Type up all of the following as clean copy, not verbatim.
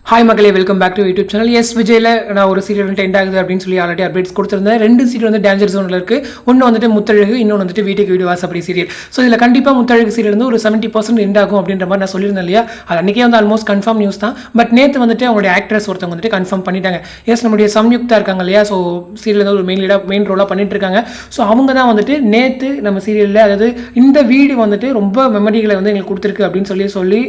Hi மக்களே, welcome back to YouTube channel. S விஜயில் நான் ஒரு சீரியல் வந்துட்டு எண்ட் ஆகுது அப்படின்னு சொல்லி ஆல்ரெடி அப்டேட்ஸ் கொடுத்துருந்தேன். 2 சீரியல் வந்து டேஞ்சர் ஜோனில் இருக்குது. ஒன்று வந்துட்டு முத்தழகு, இன்னொன்று வந்துட்டு வீட்டுக்கு வீடு வாசப்படி சீரியல். ஸோ இதில் கண்டிப்பாக முத்தழகு சீரியல் வந்து ஒரு 70% எண்ட் ஆகும் அப்படின்ற மாதிரி நான் சொல்லியிருந்தேன் இல்லையா. அது அன்றைக்கே வந்து ஆல்மோஸ்ட் கன்ஃபார்ம் நியூஸ் தான். பட் நேற்று வந்துட்டு அவங்களுடைய ஆக்ட்ரஸ் ஒருத்தவங்க வந்துட்டு கன்ஃபார்ம் பண்ணிட்டாங்க. எஸ் நம்முடைய சம்யுக்தா இருக்காங்க இல்லையா, ஸோ சீரியல் வந்து ஒரு மெயின் ரோலாக பண்ணிட்டு இருக்காங்க. ஸோ அவங்க தான் வந்துட்டு நேற்று நம்ம சீரியலில், அதாவது இந்த வீடு வந்துட்டு ரொம்ப மெமரிகளை வந்து எங்களுக்கு கொடுத்துருக்கு அப்படின்னு சொல்லி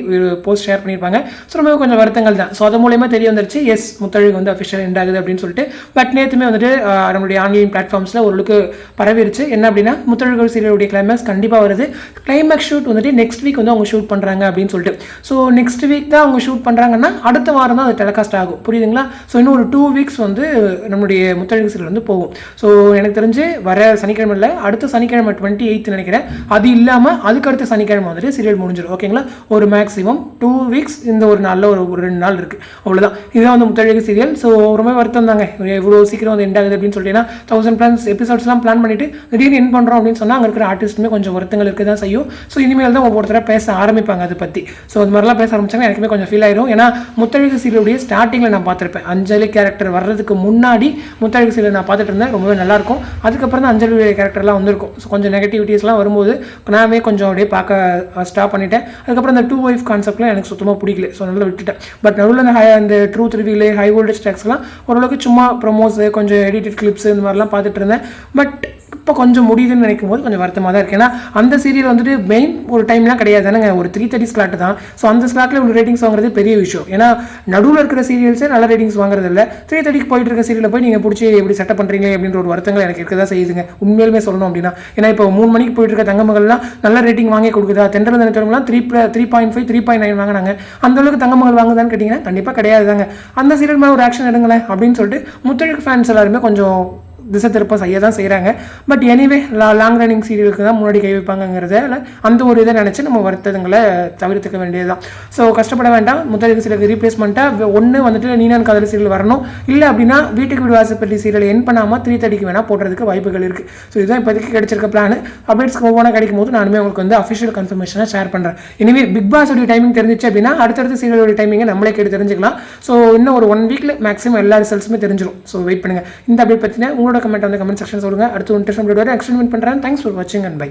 போஸ்ட் ஷேர் பண்ணியிருப்பாங்க. ஸோ ரொம்ப கொஞ்சம் வருத்தங்கள் தான். ஸோ அது மூலயமா தெரிய வந்துருச்சு எஸ் முத்தழகு வந்து அஃபிஷியல் எண்ட் ஆகுது அப்படின்னு சொல்லிட்டு. பட் நேற்றுமே வந்துட்டு நம்மளுடைய ஆன்லைன் பிளாட்ஃபார்ம்ஸில் ஓரளவுக்கு பரவிருச்சு. என்ன அப்படின்னா முத்தழகு சீரியலுடைய கிளைமேக்ஸ் கண்டிப்பாக வருது. கிளைமேக்ஸ் ஷூட் வந்துட்டு நெக்ஸ்ட் வீக் வந்து அவங்க ஷூட் பண்ணுறாங்க அப்படின்னு சொல்லிட்டு. ஸோ நெக்ஸ்ட் வீக் தான் அவங்க ஷூட் பண்ணுறாங்கன்னா அடுத்த வாரம் தான் அது டெலிகாஸ்ட் ஆகும், புரியுதுங்களா. ஸோ இன்னும் ஒரு 2 வீக்ஸ் வந்து நம்மளுடைய முத்தழகு சீரியல் வந்து போகும். ஸோ எனக்கு தெரிஞ்சு வர சனிக்கிழமை இல்லை, அடுத்த சனிக்கிழமை 28 நினைக்கிறேன். அது இல்லாமல் அதுக்கு அடுத்த சனிக்கிழமை வந்துட்டு சீரியல் முடிஞ்சிடும். ஓகேங்களா, ஒரு மேக்ஸிமம் 2 வீக்ஸ், இந்த ஒரு நாளில் ஒரு 2 நாள் இருக்குது, அவ்வளோதான். இதுதான் வந்து முத்தழகு சீரியல். ஸோ ரொம்ப வருத்தம் தாங்க, இவ்வளோ சீக்கிரம் வந்து எண்ட் ஆகுது அப்படின்னு சொல்லிட்டு. 1000+ எபிசோட்ஸ்லாம் பிளான் பண்ணிட்டு திடீர்னு என் பண்ணுறோம் அப்படின்னு சொன்னால் அங்கே இருக்கிற ஆர்டிஸ்ட்டுமே கொஞ்சம் வருத்தங்கள் இருக்க தான் செய்யும். ஸோ இனிமேல் தான் ஒவ்வொருத்தராக பேச ஆரம்பிப்பாங்க அதை பற்றி. ஸோ அது மாதிரிலாம் பேச ஆரம்பிச்சாங்க எனக்குமே கொஞ்சம் ஃபீல் ஆயிரும். ஏன்னா முத்தழகு சீரியலுடைய ஸ்டார்டிங்கில் நான் பார்த்துருப்பேன். அஞ்சலி கேரக்டர் வர்றதுக்கு முன்னாடி முத்தழகு சீரியல் நான் பார்த்துட்டு இருந்தேன், ரொம்பவே நல்லாயிருக்கும். அதுக்கப்புறம் தான் அஞ்சலி கேரக்டர்லாம் வந்திருக்கும். ஸோ கொஞ்சம் நெகட்டிவிட்டிஸ்லாம் வரும்போது நானே கொஞ்சம் அப்படியே பார்க்க ஸ்டாப் பண்ணிட்டேன். அதுக்கப்புறம் அந்த 2 ஒய்ஃப் கான்செப்ட்லாம் எனக்கு சுத்தமாக பிடிக்கல. ஸோ நல்லா விட்டுட்டேன். பட் நடுவில் அந்த ட்ரூத் ரிவீல், ஹை வோல்டேஜ் ட்ராக்ஸ்லாம் ஓரளவுக்கு சும்மா ப்ரொமோஸ், கொஞ்சம் எடிட்டட் கிளிப்ஸ் இந்த மாதிரிலாம் பார்த்துட்டு இருந்தேன். பட் இப்போ கொஞ்சம் முடியுதுன்னு நினைக்கும் போது கொஞ்சம் வருத்தமாக தான் இருக்குது. ஏன்னா அந்த சீரியல் வந்துட்டு மெயின் ஒரு டைம்லாம் கிடையாது தானேங்க, ஒரு 3:30 ஸ்லாட் தான். ஸோ அந்த ஸ்லாட்டில் இவ்வளோ ரேட்டிங்ஸ் வாங்குறது பெரிய விஷயம். ஏன்னா நடுவில் இருக்கிற சீரியல்ஸே நல்ல ரேட்டிங்ஸ் வாங்குறது இல்லை. 3:30 போயிட்டு இருக்க சீரியலில் போய் நீங்கள் பிடிச்சி எப்படி செட்டப் பண்ணுறீங்க அப்படின்ற ஒரு வருத்தங்கள் எனக்கு இருக்க தான் செய்யுதுங்க, உண்மையிலுமே சொல்லணும் அப்படின்னா. ஏன்னா இப்போ 3 மணிக்கு போயிட்டு இருக்க தங்கமகள்லாம் நல்ல ரேட்டிங் வாங்கி கொடுக்குதா? தென்றல் தினத்தெல்லாம் 3.5 3.9 வாங்கினாங்க. அந்தளவுக்கு தங்கமகள் வாங்குதான்னு கேட்டிங்கன்னா கண்டிப்பாக கிடையாது தாங்க. அந்த சீரியல் மேலே ஒரு ஆக்ஷன் எடுங்களேன் அப்படின்னு சொல்லிட்டு முத்தழகு ஃபேன்ஸ் எல்லாருமே கொஞ்சம் திசை திருப்ப செய்ய தான் செய்கிறாங்க. பட் எனிவே லாங் ரன்னிங் சீரியலுக்கு தான் முன்னாடி கை வைப்பாங்கிறதால அந்த ஒரு இதை நினச்சி நம்ம வருத்தங்களை தவிர்த்துக்க வேண்டியது தான். ஸோ கஷ்டப்பட வேண்டாம். முத்தழகு சீரியலுக்கு ரீப்ளேஸ்மெண்ட்டாக ஒன்று வந்துட்டு நீனான் காதல் சீரியல் வரணும், இல்லை அப்படின்னா வீட்டுக்கு வீடு வாசப்படி சீரியல் என் பண்ணாமல் 3:30 வேணால் போடுறதுக்கு வாய்ப்புகள் இருக்குது. ஸோ இதுதான் இப்போதைக்கு கிடைச்சிருக்க பிளான். அப்டேட்ஸ்க்கு ஒவ்வொன்றா கிடைக்கும் போது நானுமே உங்களுக்கு வந்து அஃபிஷியல் கன்ஃபர்மேஷனாக ஷேர் பண்ணுறேன். இனிமேல் பிக் பாஸோடைய டைமிங் தெரிஞ்சிச்சு அப்படின்னா அடுத்தடுத்த சீரியலோட டைமிங்கை நம்மளே கேட்டு தெரிஞ்சுக்கலாம். ஸோ இன்னும் ஒரு 1 வீக்கில் மேக்ஸிமம் எல்லா ரிசல்ட்ஸுமே தெரிஞ்சிடும். ஸோ வெயிட் பண்ணுங்கள். இந்த அப்டேட் பற்றின உங்களோட கமெண்ட் வந்து கமெண்ட் செக்ஷன் சொல்லுங்கள். அடுத்து இன்ட்ரெஸ்ட் அப்டேட் வரை எக்ஸ்டெண்ட் பண்ணுறேன். தேங்க்ஸ் ஃபார் வாட்சிங் அண்ட் பை.